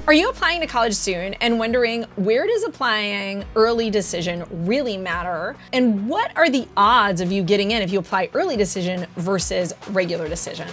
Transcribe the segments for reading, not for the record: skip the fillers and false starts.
Are you applying to college soon and wondering, where does applying early decision really matter? And what are the odds of you getting in if you apply early decision versus regular decision?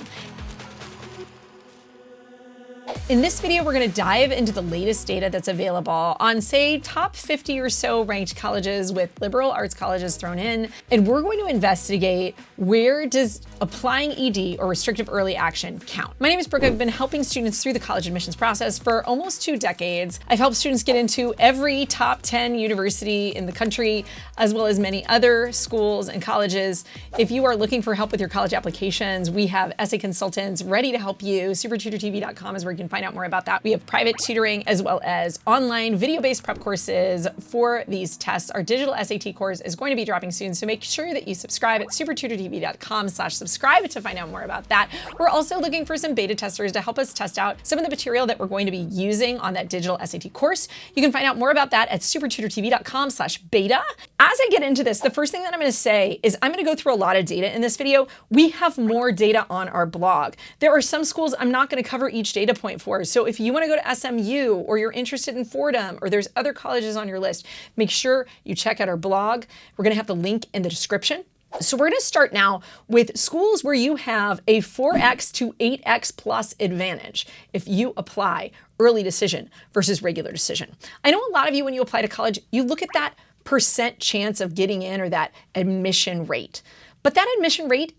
In this video, we're going to dive into the latest data that's available on, say, top 50 or so ranked colleges with liberal arts colleges thrown in, and we're going to investigate, where does applying ED or restrictive early action count? My name is Brooke. I've been helping students through the college admissions process for almost 2 decades. I've helped students get into every top 10 university in the country, as well as many other schools and colleges. If you are looking for help with your college applications, we have essay consultants ready to help you. SupertutorTV.com is where you can find out more about that. We have private tutoring as well as online video-based prep courses for these tests. Our digital SAT course is going to be dropping soon, so make sure that you subscribe at SupertutorTV.com/subscribe to find out more about that. We're also looking for some beta testers to help us test out some of the material that we're going to be using on that digital SAT course. You can find out more about that at SupertutorTV.com/beta. As I get into this, the first thing that I'm going to say is I'm going to go through a lot of data in this video. We have more data on our blog. There are some schools I'm not going to cover each data point for. So if you want to go to SMU, or you're interested in Fordham, or there's other colleges on your list, make sure you check out our blog. We're going to have the link in the description. So we're going to start now with schools where you have a 4x to 8x plus advantage if you apply early decision versus regular decision. I know a lot of you, when you apply to college, you look at that percent chance of getting in, or that admission rate. But that admission rate,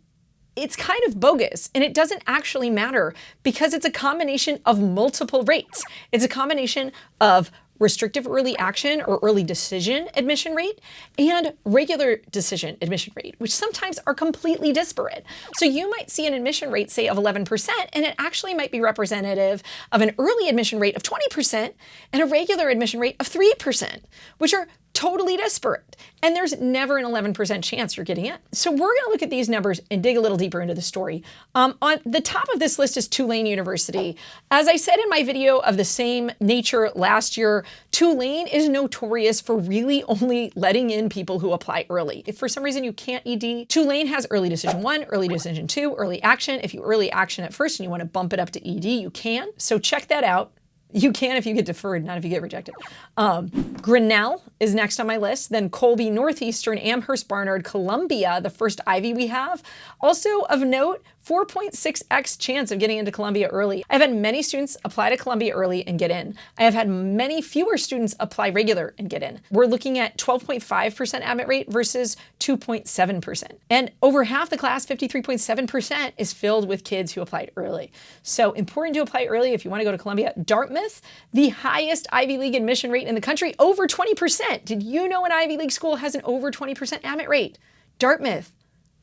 it's kind of bogus, and it doesn't actually matter because it's a combination of multiple rates. It's a combination of restrictive early action or early decision admission rate and regular decision admission rate, which sometimes are completely disparate. So you might see an admission rate, say, of 11%, and it actually might be representative of an early admission rate of 20% and a regular admission rate of 3%, which are totally disparate. And there's never an 11% chance you're getting in. So we're going to look at these numbers and dig a little deeper into the story. On the top of this list is Tulane University. As I said in my video of the same nature last year, Tulane is notorious for really only letting in people who apply early. If for some reason you can't ED, Tulane has early decision 1, early decision 2, early action. If you early action at first and you want to bump it up to ED, you can. So check that out. You can if you get deferred, not if you get rejected. Grinnell is next on my list. Then Colby, Northeastern, Amherst, Barnard, Columbia, the first Ivy we have. Also of note, 4.6x chance of getting into Columbia early. I've had many students apply to Columbia early and get in. I have had many fewer students apply regular and get in. We're looking at 12.5% admit rate versus 2.7%. And over half the class, 53.7%, is filled with kids who applied early. So important to apply early if you want to go to Columbia. Dartmouth, the highest Ivy League admission rate in the country, over 20%. Did you know an Ivy League school has an over 20% admit rate? Dartmouth.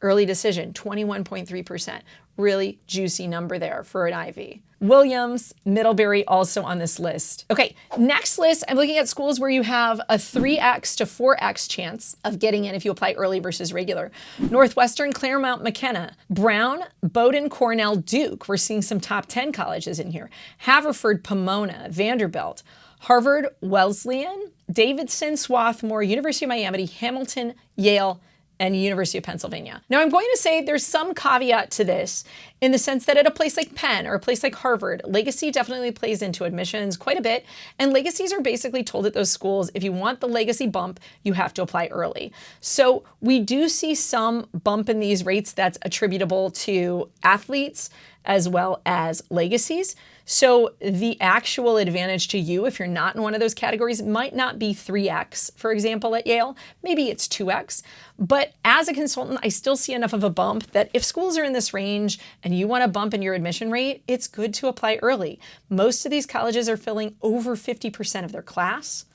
Early decision, 21.3%. Really juicy number there for an Ivy. Williams, Middlebury, also on this list. Okay, next list, I'm looking at schools where you have a 3x to 4x chance of getting in if you apply early versus regular. Northwestern, Claremont, McKenna, Brown, Bowdoin, Cornell, Duke. We're seeing some top 10 colleges in here. Haverford, Pomona, Vanderbilt, Harvard, Wesleyan, Davidson, Swarthmore, University of Miami, Hamilton, Yale, and University of Pennsylvania. Now, I'm going to say there's some caveat to this in the sense that at a place like Penn or a place like Harvard, legacy definitely plays into admissions quite a bit. And legacies are basically told at those schools, if you want the legacy bump, you have to apply early. So we do see some bump in these rates that's attributable to athletes as well as legacies. So the actual advantage to you, if you're not in one of those categories, might not be 3x, for example, at Yale. Maybe it's 2x. But as a consultant, I still see enough of a bump that if schools are in this range and you want to bump in your admission rate, it's good to apply early. Most of these colleges are filling over 50% of their class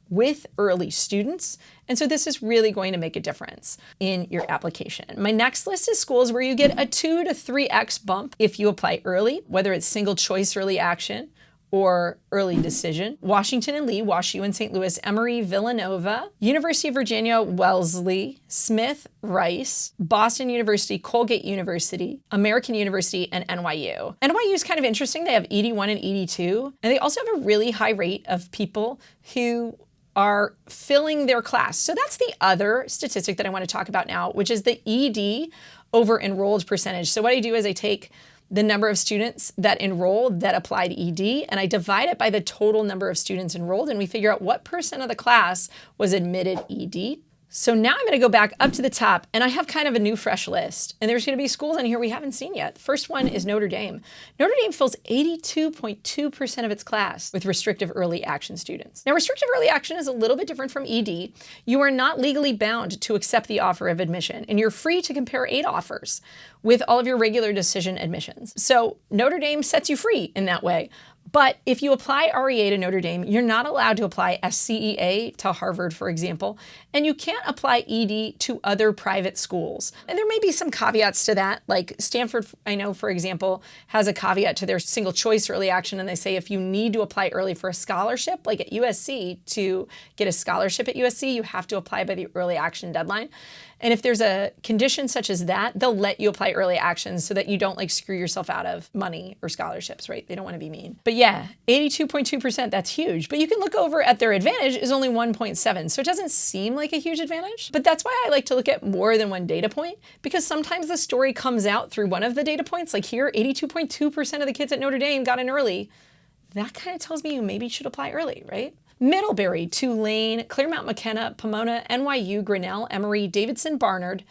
with early students. And so this is really going to make a difference in your application. My next list is schools where you get a 2 to 3x bump if you apply early, whether it's single choice early action or early decision. Washington and Lee, WashU and St. Louis, Emory, Villanova, University of Virginia, Wellesley, Smith, Rice, Boston University, Colgate University, American University, and NYU. NYU is kind of interesting. They have ED1 and ED2, and they also have a really high rate of people who are filling their class. So that's the other statistic that I want to talk about now, which is the ED over enrolled percentage. So what I do is I take the number of students that enrolled that applied ED, and I divide it by the total number of students enrolled, and we figure out what percent of the class was admitted ED. So now I'm gonna go back up to the top, and I have kind of a new fresh list. And there's gonna be schools on here we haven't seen yet. The first one is Notre Dame. Notre Dame fills 82.2% of its class with restrictive early action students. Now, restrictive early action is a little bit different from ED. You are not legally bound to accept the offer of admission, and you're free to compare 8 offers with all of your regular decision admissions. So Notre Dame sets you free in that way. But if you apply REA to Notre Dame, you're not allowed to apply SCEA to Harvard, for example, and you can't apply ED to other private schools. And there may be some caveats to that, like Stanford, I know, for example, has a caveat to their single choice early action, and they say if you need to apply early for a scholarship, like at USC, to get a scholarship at USC, you have to apply by the early action deadline. And if there's a condition such as that, they'll let you apply early action so that you don't like screw yourself out of money or scholarships, right? They don't want to be mean. But yeah, 82.2%, that's huge. But you can look over at their advantage is only 1.7. So it doesn't seem like a huge advantage. But that's why I like to look at more than one data point, because sometimes the story comes out through one of the data points. Like here, 82.2% of the kids at Notre Dame got in early. That kind of tells me you maybe should apply early, right? Middlebury, Tulane, Claremont McKenna, Pomona, NYU, Grinnell, Emory, Davidson, Barnard,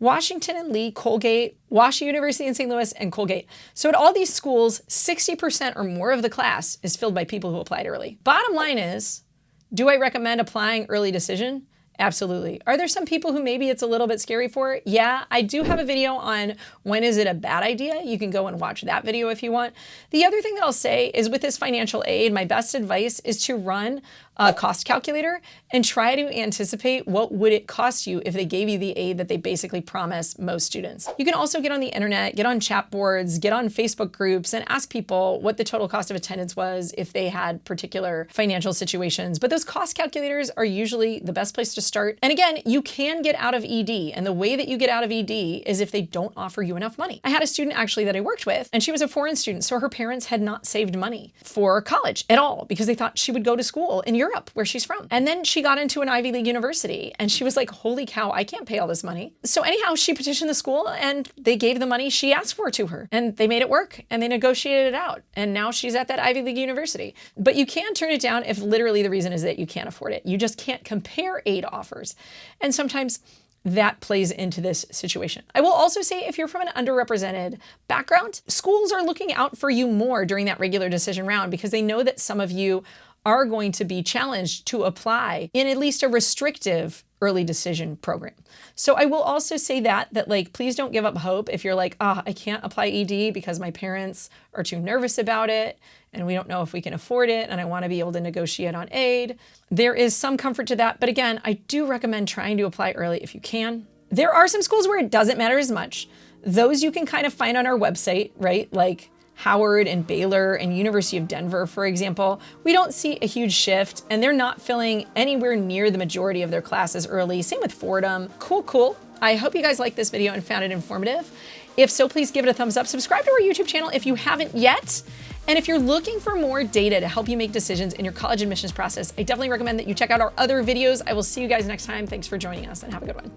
Washington and Lee, Colgate, Washington University in St. Louis, and Colgate. So at all these schools, 60% or more of the class is filled by people who applied early. Bottom line is, do I recommend applying early decision? Absolutely. Are there some people who maybe it's a little bit scary for? Yeah, I do have a video on when is it a bad idea. You can go and watch that video if you want. The other thing that I'll say is with this financial aid, my best advice is to run a cost calculator and try to anticipate what would it cost you if they gave you the aid that they basically promise most students. You can also get on the internet, get on chat boards, get on Facebook groups, and ask people what the total cost of attendance was if they had particular financial situations. But those cost calculators are usually the best place to start. And again, you can get out of ED, and the way that you get out of ED is if they don't offer you enough money. I had a student actually that I worked with, and she was a foreign student, so her parents had not saved money for college at all because they thought she would go to school in Europe, where she's from. And then she got into an Ivy League university, and she was like, holy cow, I can't pay all this money. So anyhow, she petitioned the school, and they gave the money she asked for to her, and they made it work, and they negotiated it out. And now she's at that Ivy League university. But you can turn it down if literally the reason is that you can't afford it. You just can't compare aid offers. And sometimes that plays into this situation. I will also say if you're from an underrepresented background, schools are looking out for you more during that regular decision round because they know that some of you are going to be challenged to apply in at least a restrictive early decision program. So I will also say that like, please don't give up hope if you're like, I can't apply ED because my parents are too nervous about it and we don't know if we can afford it and I want to be able to negotiate on aid. There is some comfort to that. But again, I do recommend trying to apply early if you can. There are some schools where it doesn't matter as much. Those you can kind of find on our website, right? Like Howard and Baylor and University of Denver, for example, we don't see a huge shift and they're not filling anywhere near the majority of their classes early. Same with Fordham. Cool. I hope you guys liked this video and found it informative. If so, please give it a thumbs up. Subscribe to our YouTube channel if you haven't yet. And if you're looking for more data to help you make decisions in your college admissions process, I definitely recommend that you check out our other videos. I will see you guys next time. Thanks for joining us and have a good one.